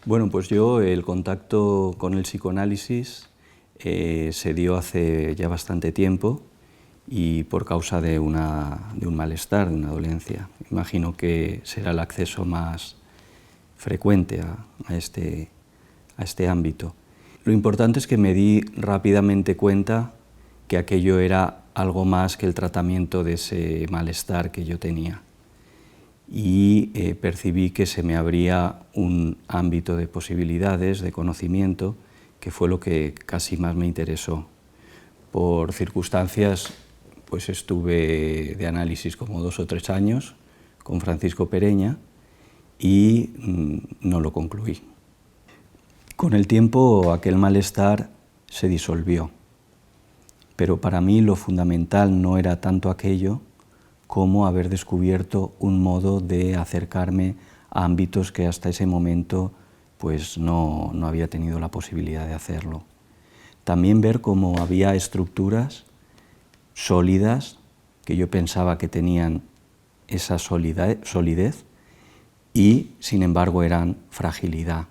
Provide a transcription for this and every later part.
Bueno, pues el contacto con el psicoanálisis se dio hace ya bastante tiempo y por causa de un malestar, de una dolencia. Imagino que será el acceso más frecuente a este ámbito. Lo importante es que me di rápidamente cuenta que aquello era algo más que el tratamiento de ese malestar que yo tenía. Y percibí que se me abría un ámbito de posibilidades, de conocimiento, que fue lo que casi más me interesó. Por circunstancias, pues estuve de análisis como 2 o 3 años con Francisco Pereña y no lo concluí. Con el tiempo aquel malestar se disolvió, pero para mí lo fundamental no era tanto aquello como haber descubierto un modo de acercarme a ámbitos que hasta ese momento pues no había tenido la posibilidad de hacerlo. También ver cómo había estructuras sólidas que yo pensaba que tenían esa solidez y sin embargo eran fragilidad.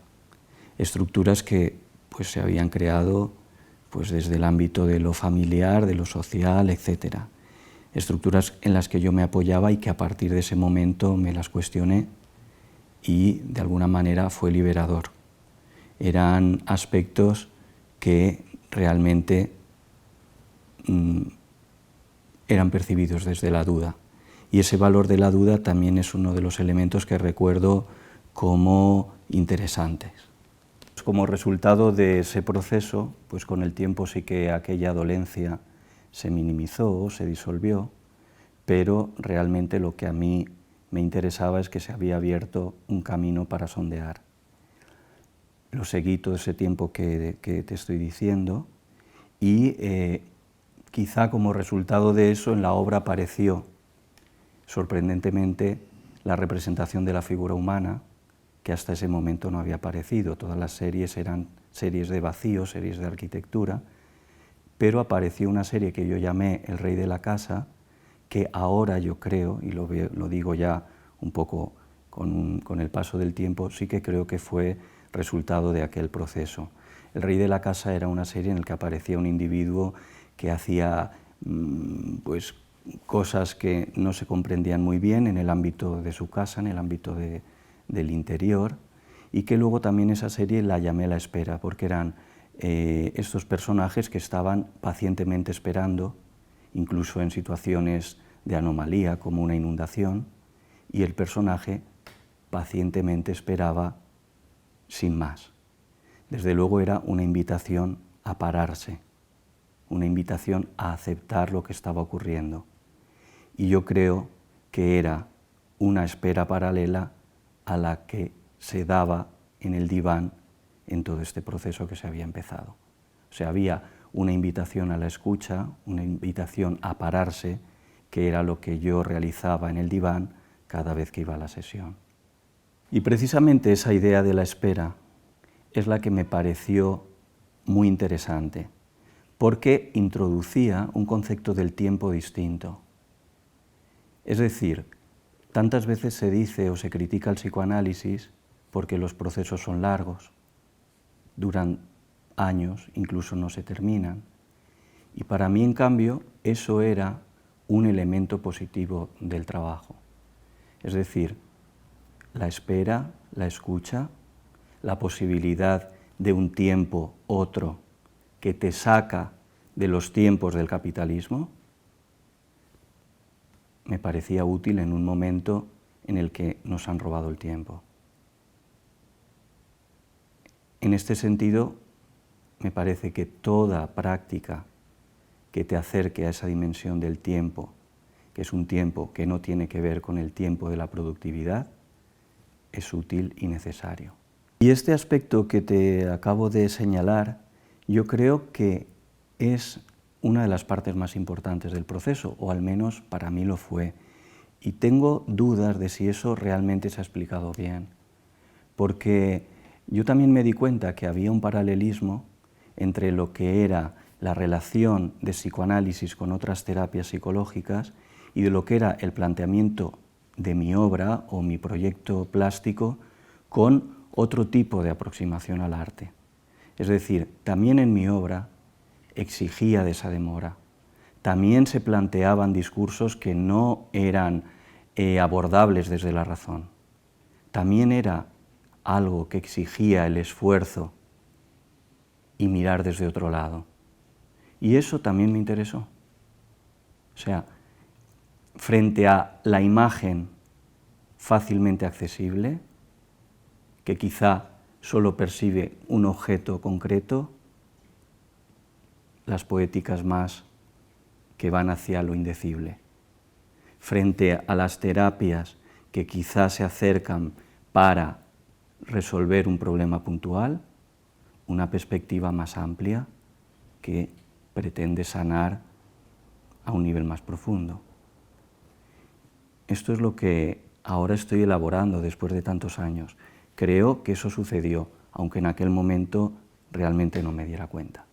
Estructuras que pues, se habían creado pues, desde el ámbito de lo familiar, de lo social, etc. Estructuras en las que yo me apoyaba y que a partir de ese momento me las cuestioné y de alguna manera fue liberador. Eran aspectos que realmente eran percibidos desde la duda. Y ese valor de la duda también es uno de los elementos que recuerdo como interesantes. Como resultado de ese proceso, pues con el tiempo sí que aquella dolencia se minimizó, se disolvió, pero realmente lo que a mí me interesaba es que se había abierto un camino para sondear. Lo seguí todo ese tiempo que te estoy diciendo y quizá como resultado de eso en la obra apareció sorprendentemente la representación de la figura humana, que hasta ese momento no había aparecido. Todas las series eran series de vacío, series de arquitectura, pero apareció una serie que yo llamé El Rey de la Casa, que ahora yo creo, y lo digo ya un poco con el paso del tiempo, sí que creo que fue resultado de aquel proceso. El Rey de la Casa era una serie en la que aparecía un individuo que hacía pues, cosas que no se comprendían muy bien en el ámbito de su casa, en el ámbito del interior, y que luego también esa serie la llamé La Espera, porque eran estos personajes que estaban pacientemente esperando, incluso en situaciones de anomalía como una inundación, y el personaje pacientemente esperaba sin más. Desde luego era una invitación a pararse, una invitación a aceptar lo que estaba ocurriendo. Y yo creo que era una espera paralela a la que se daba en el diván en todo este proceso que se había empezado. O sea, había una invitación a la escucha, una invitación a pararse, que era lo que yo realizaba en el diván cada vez que iba a la sesión. Y precisamente esa idea de la espera es la que me pareció muy interesante, porque introducía un concepto del tiempo distinto. Es decir, tantas veces se dice o se critica el psicoanálisis porque los procesos son largos, duran años, incluso no se terminan. Y para mí, en cambio, eso era un elemento positivo del trabajo. Es decir, la espera, la escucha, la posibilidad de un tiempo, otro, que te saca de los tiempos del capitalismo, me parecía útil en un momento en el que nos han robado el tiempo. En este sentido, me parece que toda práctica que te acerque a esa dimensión del tiempo, que es un tiempo que no tiene que ver con el tiempo de la productividad, es útil y necesario. Y este aspecto que te acabo de señalar, yo creo que es una de las partes más importantes del proceso, o al menos para mí lo fue. Y tengo dudas de si eso realmente se ha explicado bien, porque yo también me di cuenta que había un paralelismo entre lo que era la relación de psicoanálisis con otras terapias psicológicas y de lo que era el planteamiento de mi obra o mi proyecto plástico con otro tipo de aproximación al arte. Es decir, también en mi obra exigía de esa demora. También se planteaban discursos que no eran abordables desde la razón. También era algo que exigía el esfuerzo y mirar desde otro lado. Y eso también me interesó. O sea, frente a la imagen fácilmente accesible, que quizá solo percibe un objeto concreto, las poéticas más que van hacia lo indecible. Frente a las terapias que quizá se acercan para resolver un problema puntual, una perspectiva más amplia que pretende sanar a un nivel más profundo. Esto es lo que ahora estoy elaborando después de tantos años. Creo que eso sucedió, aunque en aquel momento realmente no me diera cuenta.